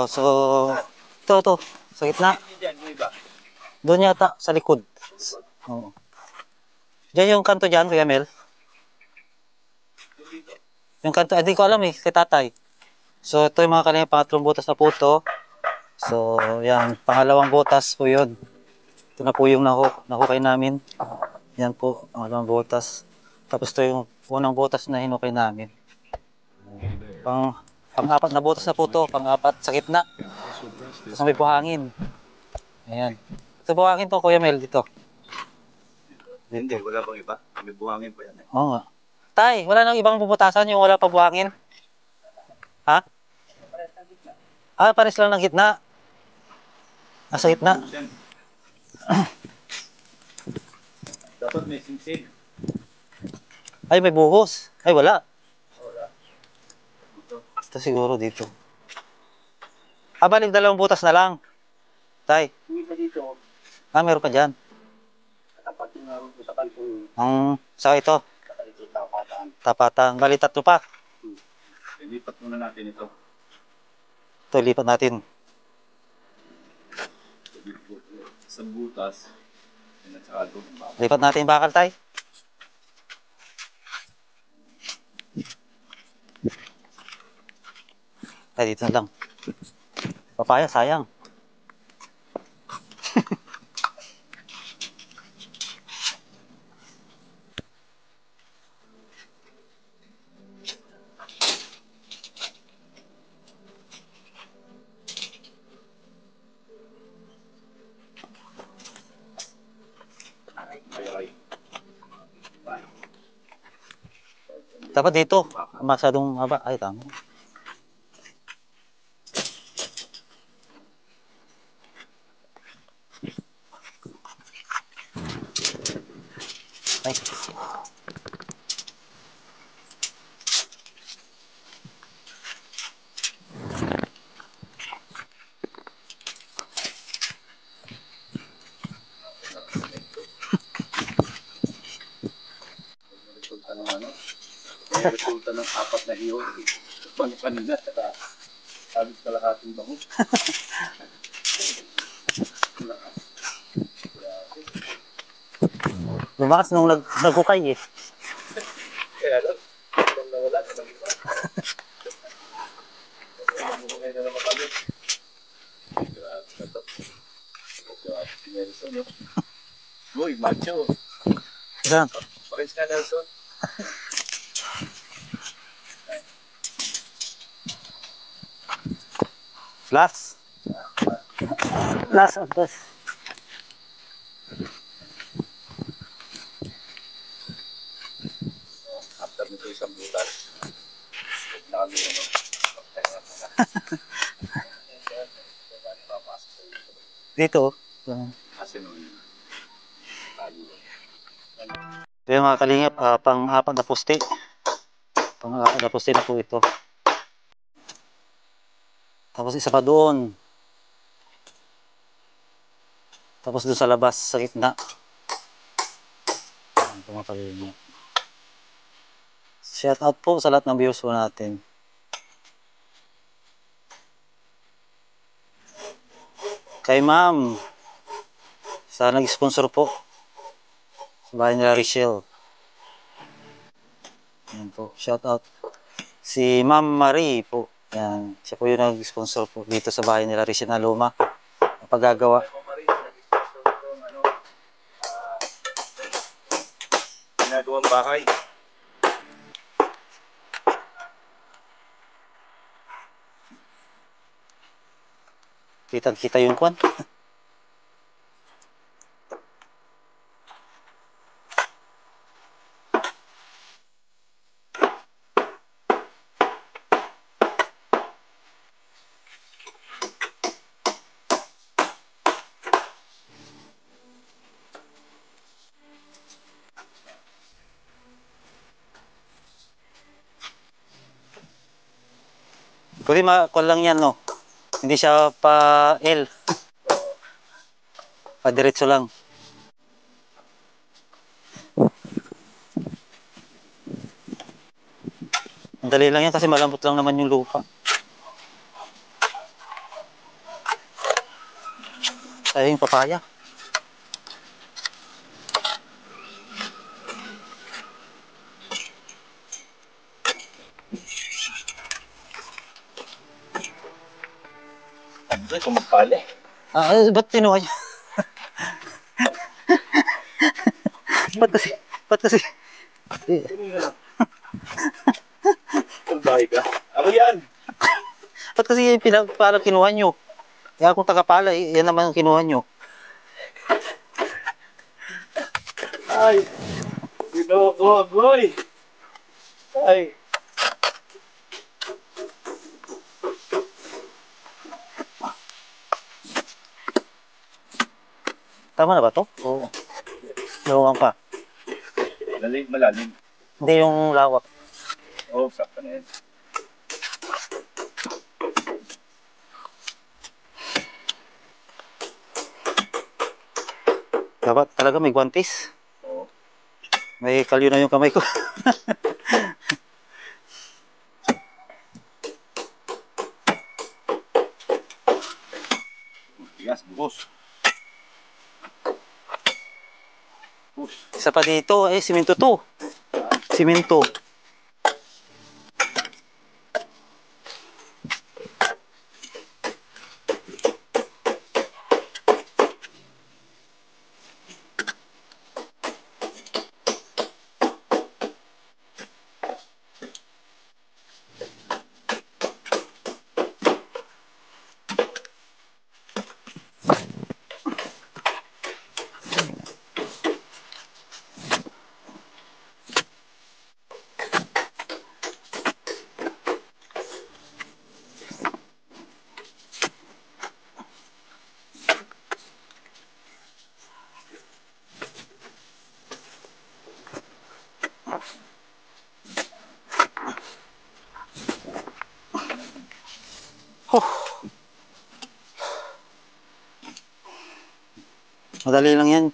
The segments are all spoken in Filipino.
So, ito, sa gitna. Doon yata, sa likod. Oo. Diyan yung kanto dyan, Kuya Mel. Yung kanto, hindi ko alam eh, kay tatay. So, ito yung mga kanina pangatlong butas na po ito. So, yan, pangalawang butas po yun. Ito na po yung nahukay namin. Yan po, pangalawang butas. Tapos ito yung unang butas na hinukay namin. Pang-apat na butas na po ito, pang-apat sa gitna. Tapos may buhangin. Ayan. Ito buhangin to, Kuya Mel, dito. Hindi, wala pang iba. May buhangin pa yan eh. Oo nga. Tay, wala nang ibang bubutasan yung wala pa buhangin? Ha? Pares lang ng gitna. Sa gitna. Dapat may singsing. Ay, may buhos. Ay, wala. Ito siguro dito. Balik dalawang butas na lang. Tay. Hindi pa dito. Meron pa dyan. Tapat yung naroon ko sa kanto. Sa ito. Saka ito tapatan. Tapatan. Bali, tatlo pa. Lipat muna natin ito. Ito, lipat natin. Sa butas. At saka doon. Lipat natin yung bakal, tay. Ay, dito na lang. Papaya, sayang. Dapat dito. Masyadong haba. Ay, tama. Ay. Resulta ng apat na iyo. Kanina, sabi sa kalahating bango. Lumakas nung nagkukay eh. Kaya lang, kung nawala, nag-iba. Ngayon na naman kami. Uy, macho. Saan? Paris ka, Nelson. Last. Last of this. After nito isang butas. Nalo naman. Dito. Kasi noon. Ito yung mga kalingap, pang-apat na poste. Pang-apat na poste na po ito. Tapos isa pa doon. Tapos doon sa labas, sa gitna. Ito mga kalingap. Shout out po sa lahat ng viewers po natin. Kay ma'am, sa nag-sponsor po. Sa bahay nila Richelle. Yan po, shout out. Si Ma'am Marie po. Yan, siya po yung nag-sponsor po dito sa bahay nila Richelle na luma. Pagagawa. Ginagawang bahay. Kitang-kita yung kwan. Kundi kwan lang yan, no? Hindi siya pa L. Pa diretso lang. Ang dali lang yan kasi malambot lang naman yung lupa. tayo yung papaya. Ano kung magpala eh. Ba't tinuha niya? Ba't kasi? Ba't kasi? Ang bahay ka. Ako yan. Ba't kasi parang kinuha nyo? Kaya kung tagapala, yan naman ang kinuha nyo. Ay. Ginawa ko, agoy. Ay. Tama na ba to? Oo. Lawang pa. Malalim. Hindi yung lawak. Oo, sakta na yan. Dapat talaga may guantes. Oo. May kalyo na yung kamay ko. Tigas, bugos. Isa pa dito, simento to. Simento. Madali lang yan.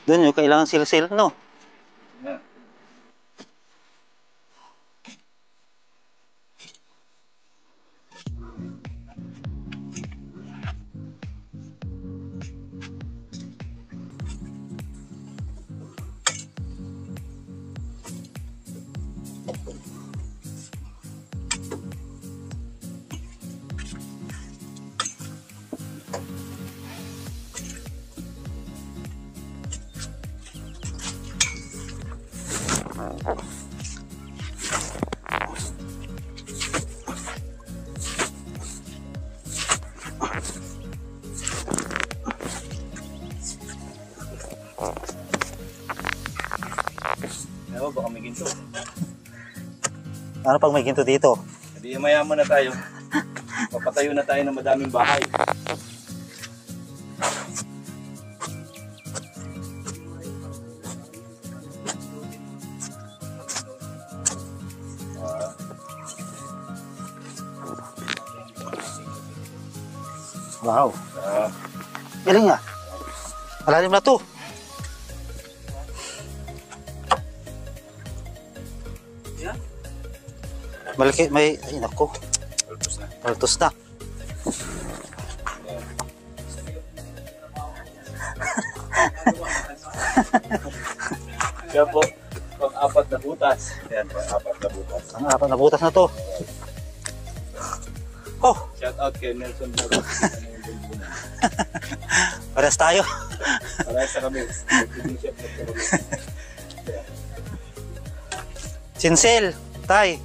Doon yung kailangan sila-sila, no? Yeah. Ewan, baka may ginto. Ano pag may ginto dito? Hindi, mayaman na tayo. Papatayo na tayo ng madaming bahay. Wow. Galing nga. Malalim na to. Malaki, may, ay nako. Paltos na. Paltos na. Kaya po, pang-apat na butas. Ayan, pang-apat na butas. Ang apat na butas na to. Oh, Shout out kay Nelson Vlog. pares tayo. Parehas sa kami. Nag-chef na kami. Sinsel, tay.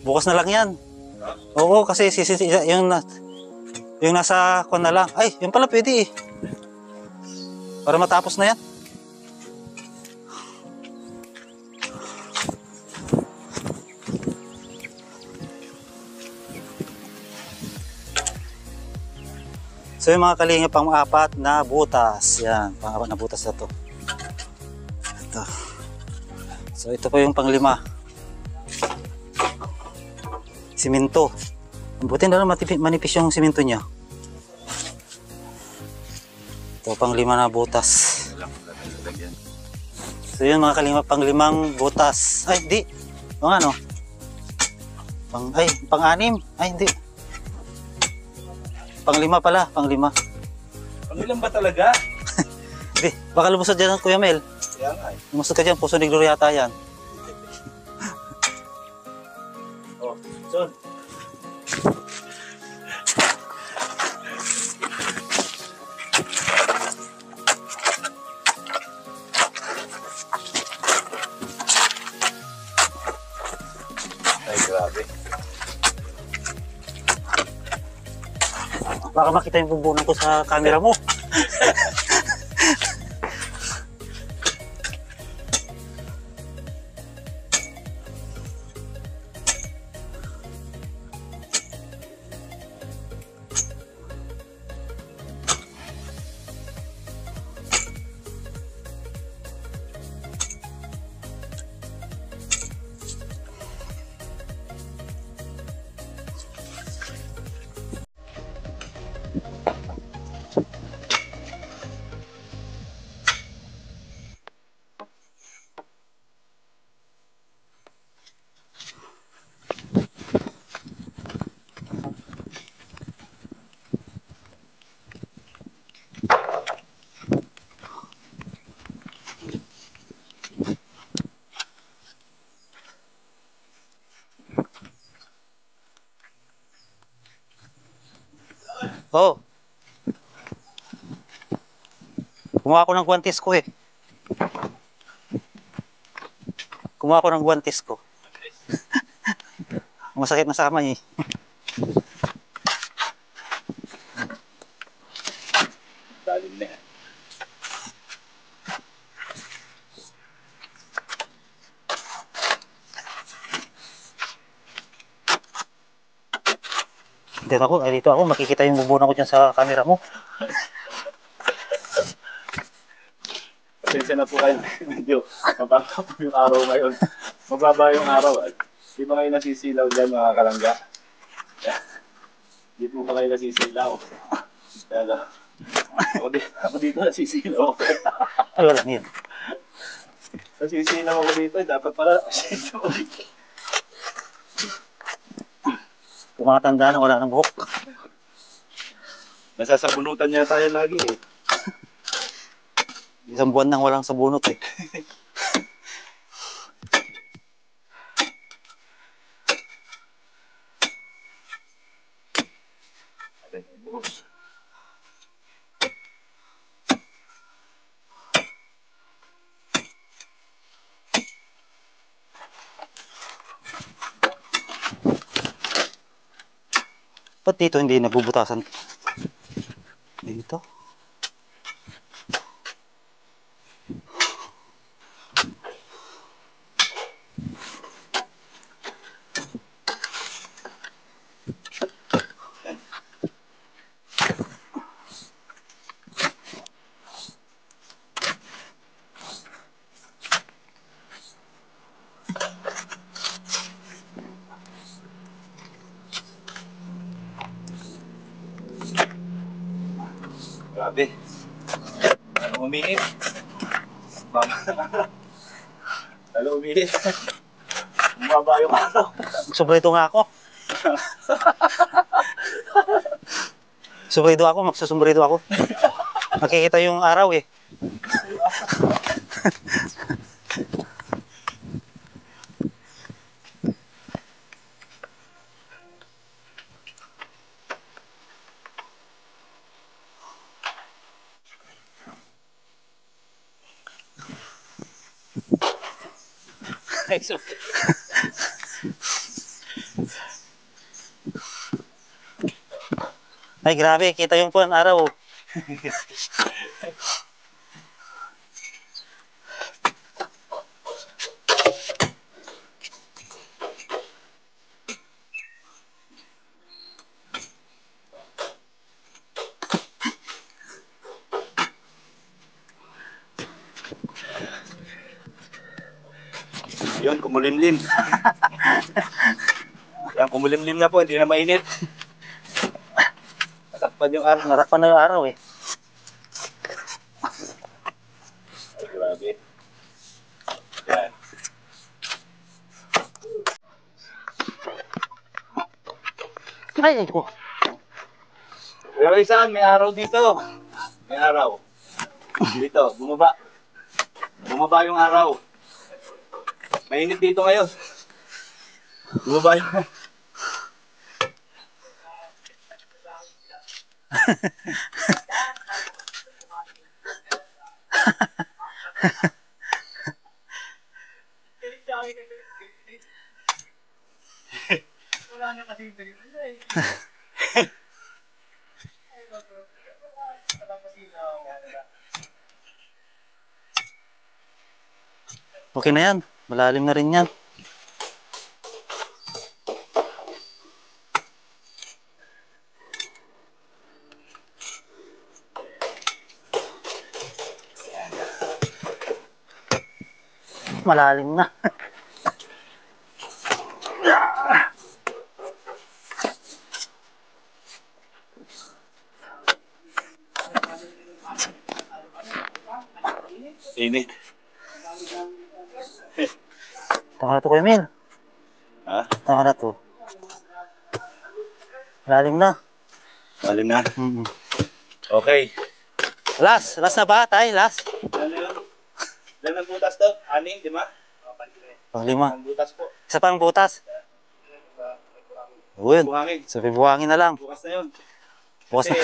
Bukas na lang yan. Oo, kasi yung nasa kwan na lang. Ay, yung pala pwede eh. Para matapos na yan. So yung mga kalinga pang-apat na butas. Yan, pang-apat na butas na to. Ito. So ito po yung pang-5. Simento. Buti na lang manipis yung simento niya. Ito pang-5 na butas. So yun mga kalinga, pang-5 butas. Ay, di. O ano? Pang-anim. Ay, hindi. Pang-5 pala, pang-5. Ano lang ba talaga? Hindi, baka lumusod dyan, Kuya Mel. Kaya nga eh. Lumusod ka dyan, Puso ni Gloria yata yan. Oh, son. Ay, grabe. Baka makita yung bumbunan ko sa camera mo. Oh. Kumuha ako ng guwantes ko eh. Kumuha ako ng guwantes ko. Masakit na sa kamay eh. Dalim na yan. Dito ako, makikita yung bumbunan ko dyan sa camera mo. Pasensya na po kayo. Medyo mababa po yung araw ngayon. Mababa yung araw. Di ba kayo nasisilaw dyan mga kalangga? Di po ba kayo nasisilaw? Kaya ako dito nasisilaw. Ay, wala yun. Nasisilaw ako dito. Dapat pala nasisilaw. Tumatanda na, wala ng buhok. Nasasabunutan niya tayo lagi eh. Isang buwan nang walang sabunot eh. Ba't dito hindi nabubutasan? Dito? Grabe. Ano uminit? Ano uminit? Bumaba yung araw. Magsubrito nga ako. Magsusumbrito ako. Makikita yung araw eh. Ay, grabe. Kita yung puwan araw. Yun, kumulimlim. Yan, kumulimlim na po, hindi na mainit. Natakpan yung araw. Narakpan na yung araw eh. Ay, grabe. Yan. Ay, ko. Pero isang, may araw dito. May araw. Dito, bumaba. Bumaba yung araw. Mainit dito ngayon. Bumaba yung... Okay na yan. Malalim na rin yan. Malalim na. Init. Tama na to, Kuya Mil. Ha? Tama na to. Malalim na. Malim na. Mm-hmm. Okay. Last na ba tayo? Last? Ano yun? Ilan ang butas to? 6, di ba? Panglima. Ang butas po. Isa pang butas. Uwin. Buhangin. Sabi buhangin na lang. Bukas na yun. Bukas na.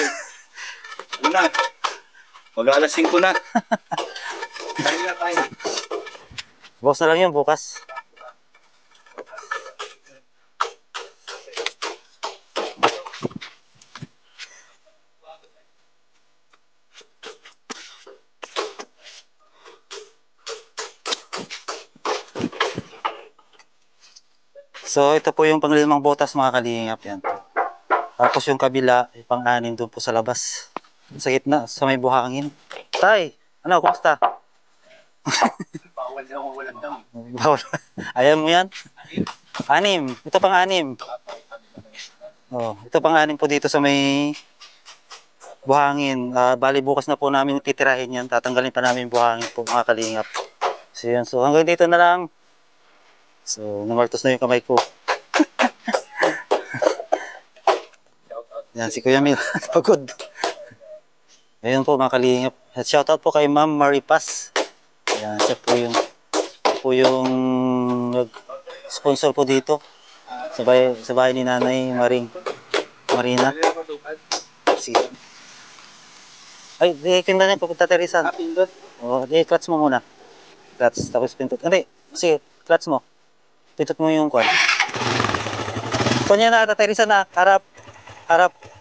Ano na? Mag-alas 5 na. Kaya na tayo. Bukas na lang yun, bukas. So, ito po yung panglimang butas mga kalingap yan. Tapos yung kabila, yung pang-anim doon po sa labas. Sa gitna, sa may buhangin. Tay, ano, kumusta? Bawal na ako walang dam. Bawal. Ayan mo yan? 6. Ito pang-6. Oh, ito pang-6 po dito sa may buhangin. Bali bukas na po namin titirahin yan. Tatanggalin pa namin yung buhangin po mga kalingap. So, yun. So, hanggang dito na lang. So, namartos na yung kamay ko. Yan, si Kuya Mil. Pagod. Ayun po mga kalingap. At shoutout po kay Ma'am Maripas. Yan, siya po yung nag-sponsor po dito. Sa bahay ni Nanay Marina. Sige. Ay, di pinda na pupunta Terisan. Pindot. O, di clutch mo muna. Clutch, tapos pintot. Hindi, sige, clutch mo. Pintot mo yung kwan. Kwan yan na, Terisan na. Harap,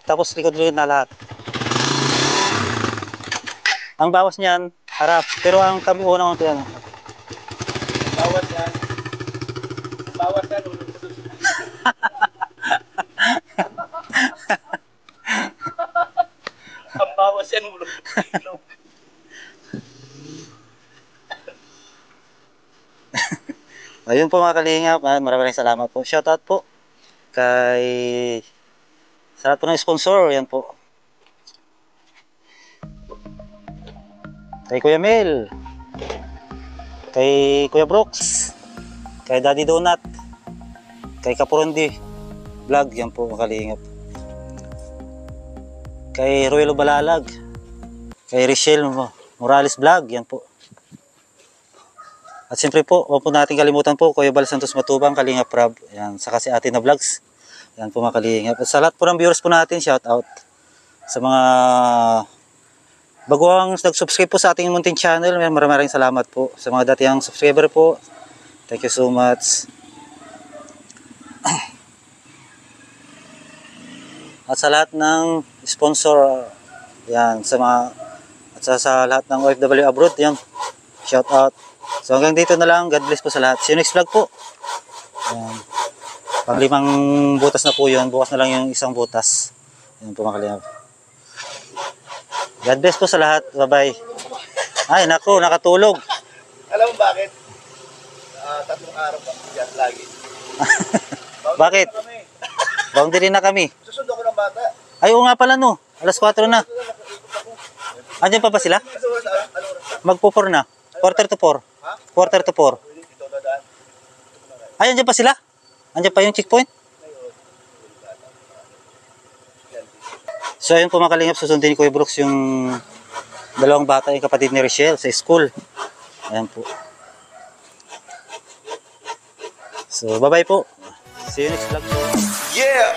tapos likod-likod na lahat. Ang bawas niyan, harap. Pero ang kami unang yan. Bawas yan. Bawas yan. Ang bawas yan. Ayun po mga kalingap, maraming salamat po. Shoutout po kay sa lahat po ng sponsor, yan po. Kay Kuya Mel, kay Kuya Brooks, kay Daddy Donut, kay Kapurundi Vlog, yan po mga kalingap. Kay Ruelo Balalag, kay Richelle Morales Vlog, yan po. At siyempre po, huwag po natin kalimutan po, Kuya Bal Santos Matubang, Kalingap Rab, yan, saka si Ate na Vlogs, yan po mga kalingap. At sa lahat po ng viewers po natin, shout out sa mga baguhang nag-subscribe po sa ating munting channel, maraming salamat po. Sa mga dating subscriber po, thank you so much. At sa lahat ng sponsor, yan, at sa lahat ng OFW abroad, yan, shout out. So hanggang dito na lang, God bless po sa lahat. See you next vlog po. Yan. Pang-5 butas na po yun, bukas na lang yung isang butas. Yan po mga kalingap. God bless po sa lahat, bye bye. Ay naku, nakatulog. Alam mo bakit? 3 araw pa dyan lagi. Bakit? Boundary na kami. Susundo ko ng bata. Ay oo nga pala no, alas 4 na. Andiyan pa ba sila? Magpo-4 na, 3:45. 4:45. Ay, andiyan pa sila? Andiyan pa yung checkpoint? So ayun po mga kalingap, susundin ni Kuya Brooks yung dalawang bata, yung kapatid ni Richelle sa school. Ayan po. So bye bye po. See you next vlog po. Yeah.